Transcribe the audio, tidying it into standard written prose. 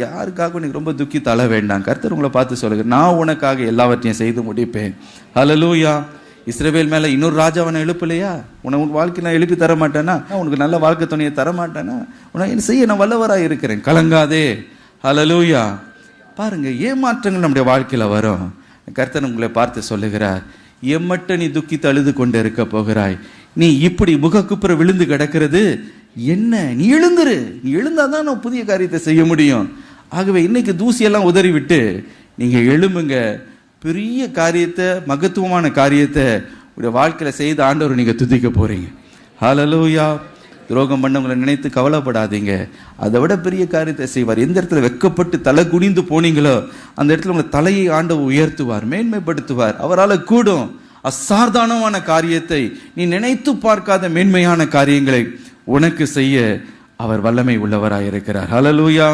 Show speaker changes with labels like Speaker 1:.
Speaker 1: யாருக்காக நீங்க ரொம்ப துக்கி தள்ள வேண்டாம். கர்த்தர் உங்களை பார்த்து சொல்லுங்க, நான் உனக்காக எல்லாவற்றையும் செய்து முடிப்பேன். ஹல்லேலூயா. இஸ்ரவேல் மேல இன்னொரு ராஜாவனை எழுப்பலையா? உன் வாழ்க்கை நான் எழுப்பி தர மாட்டேனா? உனக்கு நல்ல வாழ்க்கை துணையை தர மாட்டேனா? உனக்கு செய்ய நான் வல்லவராக இருக்கிறேன், கலங்காதே. ஹல்லேலூயா. பாருங்க, ஏமாற்றங்கள் நம்முடைய வாழ்க்கையில வரும். கர்த்தர் உங்களை பார்த்து சொல்லுகிறார், எம்மட்ட நீ துக்கித்து அழுது கொண்டு இருக்க போகிறாய்? நீ இப்படி முகக்குப்புற விழுந்து கிடக்கிறது என்ன? நீ எழுந்துரு. நீ எழுந்தாதான் நான் புதிய காரியத்தை செய்ய முடியும். ஆகவே இன்னைக்கு தூசியெல்லாம் உதறி விட்டு நீங்க எழும்புங்க. பெரிய காரியத்தை, மகத்துவமான காரியத்தை உடைய வாழ்க்கையில செய்த ஆண்டவர் நீங்க துதிக்க போறீங்க. ஹல்லேலூயா. துரோகம் பண்ணவங்களை நினைத்து கவலைப்படாதீங்க. அதை விட பெரிய காரியத்தை செய்வார். எந்த இடத்துல வெக்கப்பட்டு தலை குனிந்து போனீங்களோ அந்த இடத்துல உங்களை தலையை ஆண்டவர் உயர்த்துவார், மேன்மைப்படுத்துவார். அவரால் கூடும். அசாதாரணமான காரியத்தை, நீ நினைத்து பார்க்காத மேன்மையான காரியங்களை உனக்கு செய்ய அவர் வல்லமை உள்ளவராயிருக்கிறார். ஹல்லேலூயா.